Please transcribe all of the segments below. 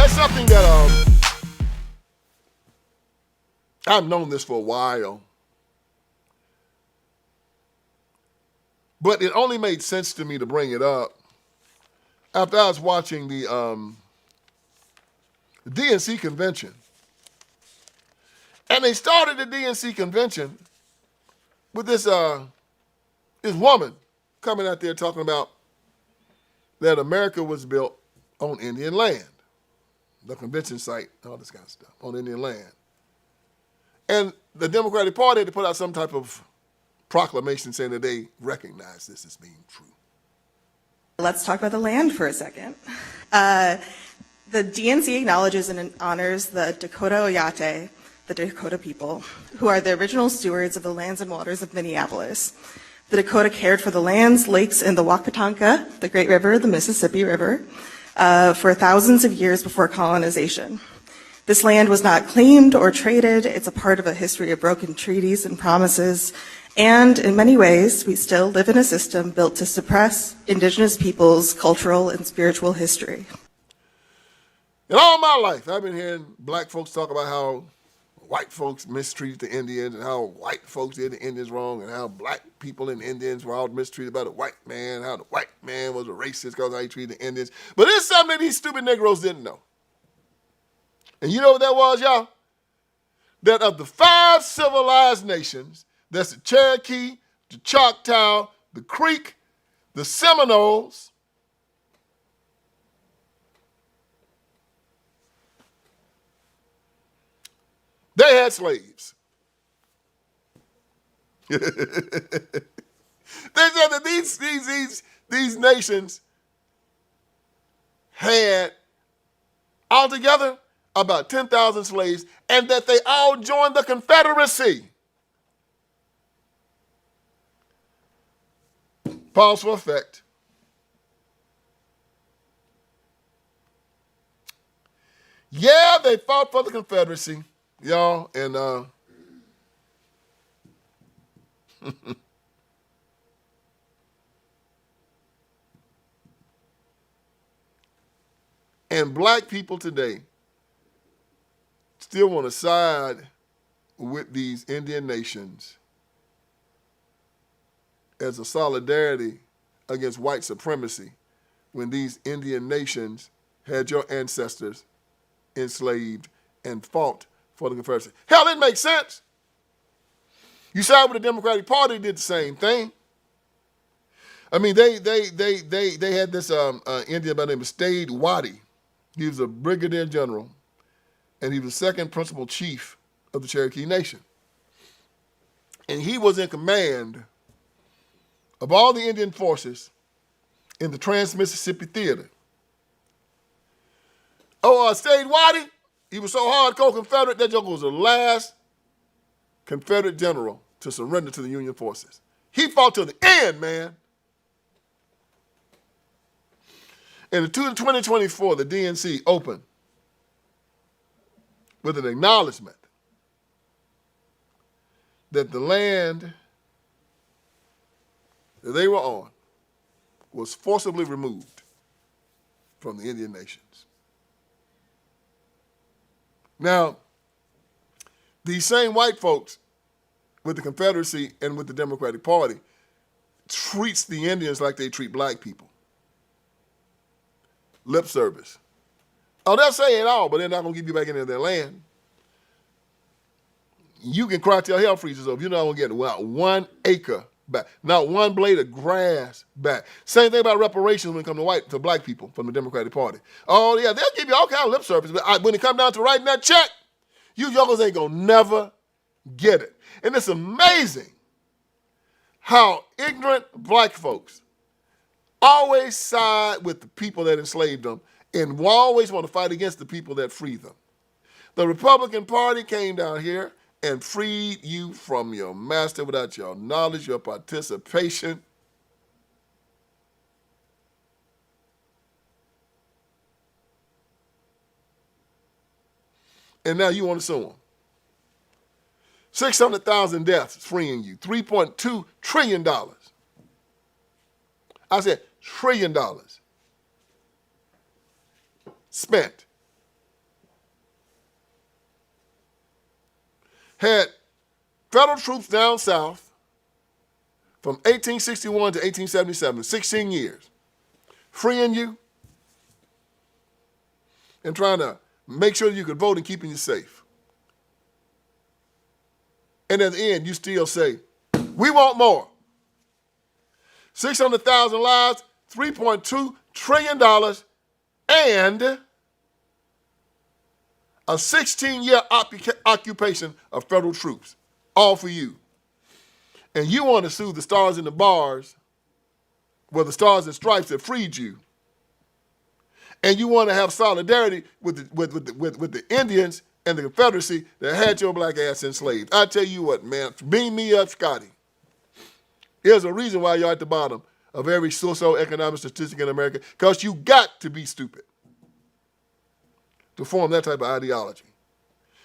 there's something that I've known this for a while, but it only made sense to me to bring it up after I was watching the DNC convention. And they started the DNC convention with this woman coming out there talking about that America was built on Indian land, the convention site, all this kind of stuff, on Indian land. And the Democratic Party had to put out some type of proclamation saying that they recognize this as being true. Let's talk about the land for a second. The DNC acknowledges and honors the Dakota Oyate, the Dakota people, who are the original stewards of the lands and waters of Minneapolis. The Dakota cared for the lands, lakes, and the Wapatonka, the Great River, the Mississippi River, for thousands of years before colonization. This land was not claimed or traded. It's a part of a history of broken treaties and promises. And in many ways, we still live in a system built to suppress Indigenous peoples' cultural and spiritual history. In all my life, I've been hearing black folks talk about how white folks mistreated the Indians and how white folks did the Indians wrong and how black people and Indians were all mistreated by the white man, how the white man was a racist because how he treated the Indians. But there's something that these stupid Negroes didn't know. And you know what that was, y'all? That of the 5 civilized nations, that's the Cherokee, the Choctaw, the Creek, the Seminoles, they had slaves. They said that these nations had altogether about 10,000 slaves, and that they all joined the Confederacy. Pause for effect. Yeah, they fought for the Confederacy, y'all, and and black people today still want to side with these Indian nations as a solidarity against white supremacy when these Indian nations had your ancestors enslaved and fought for the Confederacy. Hell, it makes sense. You side with the Democratic Party, did the same thing. I mean, they had this Indian by the name of Stade Waddy. He was a brigadier general, and he was the second principal chief of the Cherokee Nation. And he was in command of all the Indian forces in the Trans-Mississippi Theater. Stade Waddy, he was so hardcore Confederate, that joker was the last Confederate general to surrender to the Union forces. He fought to the end, man. In 2024, the DNC opened with an acknowledgement that the land that they were on was forcibly removed from the Indian nations. Now, these same white folks with the Confederacy and with the Democratic Party treats the Indians like they treat black people. Lip service. Oh, they'll say it all, but they're not going to give you back into their land. You can cry till hell freezes over. You're not going to get 1 acre back. Not one blade of grass back. Same thing about reparations when it comes to black people from the Democratic Party. Oh, yeah, they'll give you all kind of lip service, but when it comes down to writing that check, you jokers ain't going to never get it. And it's amazing how ignorant black folks always side with the people that enslaved them and always want to fight against the people that freed them. The Republican Party came down here and freed you from your master without your knowledge, your participation. And now you want to sue them. 600,000 deaths freeing you. $3.2 trillion. I said $1 trillion spent had federal troops down south from 1861 to 1877, 16 years, freeing you and trying to make sure you could vote and keeping you safe. And at the end, you still say, we want more. 600,000 lives, $3.2 trillion, and a 16-year occupation of federal troops, all for you. And you want to sue the stars and the bars, well, the stars and stripes that freed you. And you want to have solidarity with the Indians and the Confederacy that had your black ass enslaved. I tell you what, man, beam me up, Scotty. There's a reason why you're at the bottom of every socioeconomic statistic in America, because you got to be stupid to form that type of ideology.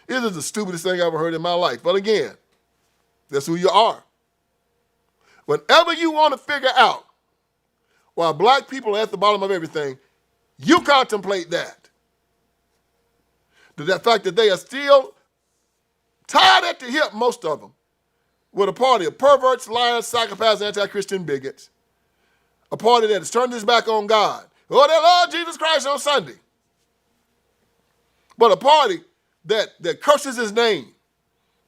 It is the stupidest thing I've ever heard in my life. But again, that's who you are. Whenever you want to figure out why black people are at the bottom of everything, you contemplate that. The fact that they are still tied at the hip, most of them, with a party of perverts, liars, psychopaths, anti-Christian bigots. A party that has turned its back on God. Oh, they love Jesus Christ on Sunday. But a party that curses his name.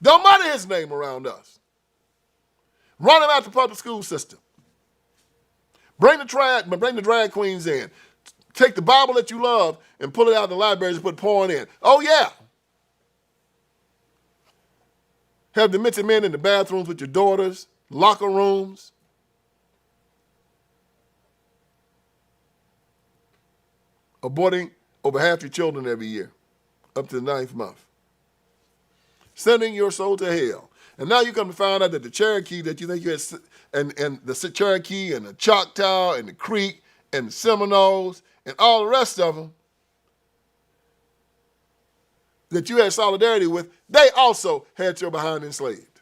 Don't mutter his name around us. Run him out the public school system. Bring the drag queens in. Take the Bible that you love and pull it out of the libraries and put porn in. Oh, yeah. Have demented men in the bathrooms with your daughters, locker rooms. Aborting over half your children every year, up to the 9th month. Sending your soul to hell. And now you come to find out that the Cherokee that you think you had, and the Cherokee and the Choctaw and the Creek and the Seminoles and all the rest of them that you had solidarity with, they also had your behind enslaved.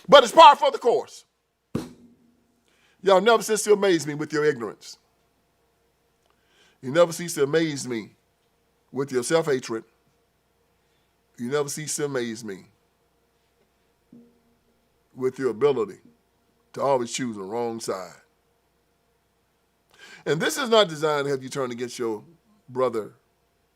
But it's par for the course. Y'all never cease to amaze me with your ignorance. You never cease to amaze me with your self-hatred. You never cease to amaze me with your ability to always choose the wrong side. And this is not designed to have you turn against your brother,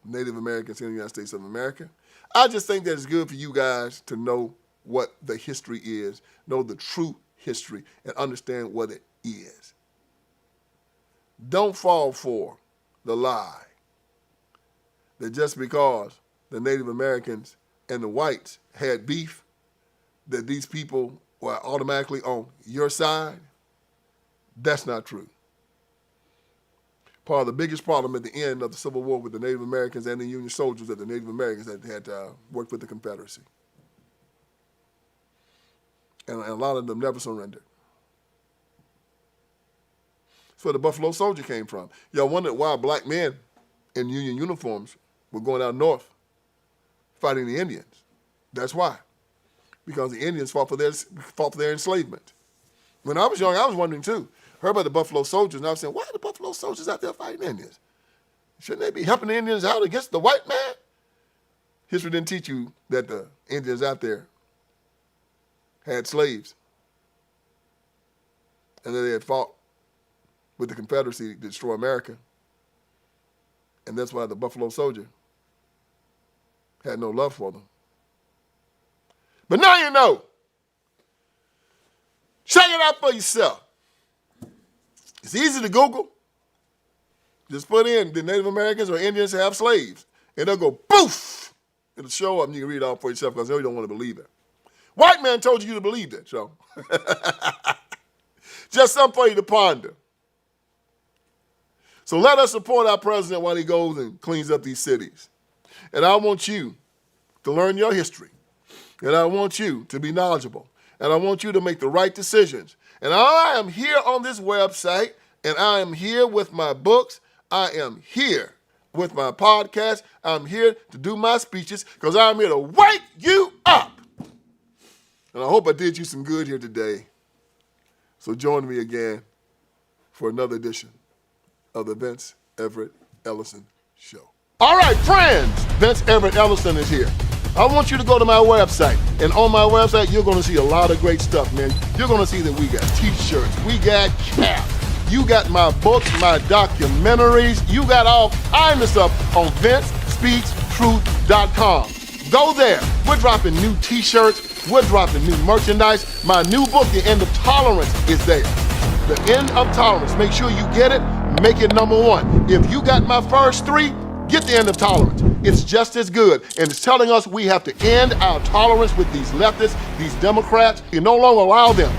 Native Americans in the United States of America. I just think that it's good for you guys to know what the history is, know the true history, and understand what it is. Don't fall for the lie that just because the Native Americans and the whites had beef, that these people were automatically on your side. That's not true. Part of the biggest problem at the end of the Civil War with the Native Americans and the Union soldiers that the Native Americans had worked with the Confederacy. And a lot of them never surrendered. That's where the Buffalo Soldier came from. Y'all wondered why black men in Union uniforms were going out north fighting the Indians. That's why. Because the Indians fought for their enslavement. When I was young, I was wondering too. Heard about the Buffalo Soldiers, and I was saying, why are the Buffalo Soldiers out there fighting Indians? Shouldn't they be helping the Indians out against the white man? History didn't teach you that the Indians out there had slaves and that they had fought with the Confederacy to destroy America. And that's why the Buffalo Soldier had no love for them. But now you know. Check it out for yourself. It's easy to Google. Just put in, did Native Americans or Indians have slaves? And they'll go, poof! It'll show up and you can read it all for yourself because I know you don't want to believe it. White man told you to believe that, so. Just something for you to ponder. So let us support our president while he goes and cleans up these cities. And I want you to learn your history. And I want you to be knowledgeable. And I want you to make the right decisions. And I am here on this website, and I am here with my books. I am here with my podcast. I'm here to do my speeches because I'm here to wake you up. And I hope I did you some good here today. So join me again for another edition of the Vince Everett Ellison Show. All right, friends, VinceEverettEllison is here. I want you to go to my website, and on my website, you're gonna see a lot of great stuff, man. You're gonna see that we got t-shirts, we got caps, you got my books, my documentaries, you got all kinds of stuff on VinceSpeaksTruth.com. Go there. We're dropping new t-shirts, we're dropping new merchandise. My new book, The End of Tolerance, is there. The End of Tolerance. Make sure you get it, make it #1. If you got my first 3, get The End of Tolerance. It's just as good, and it's telling us we have to end our tolerance with these leftists, these Democrats. We can no longer allow them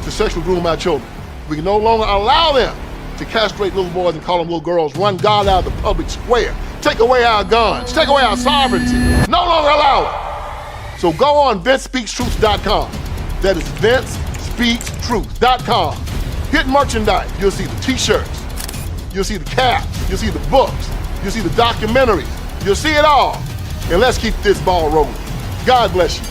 to sexually groom our children. We can no longer allow them to castrate little boys and call them little girls, run God out of the public square, take away our guns, take away our sovereignty. No longer allow it. So go on VinceSpeaksTruth.com. That is VinceSpeaksTruth.com. Hit merchandise. You'll see the t-shirts. You'll see the caps. You'll see the books. You'll see the documentaries. You'll see it all. And let's keep this ball rolling. God bless you.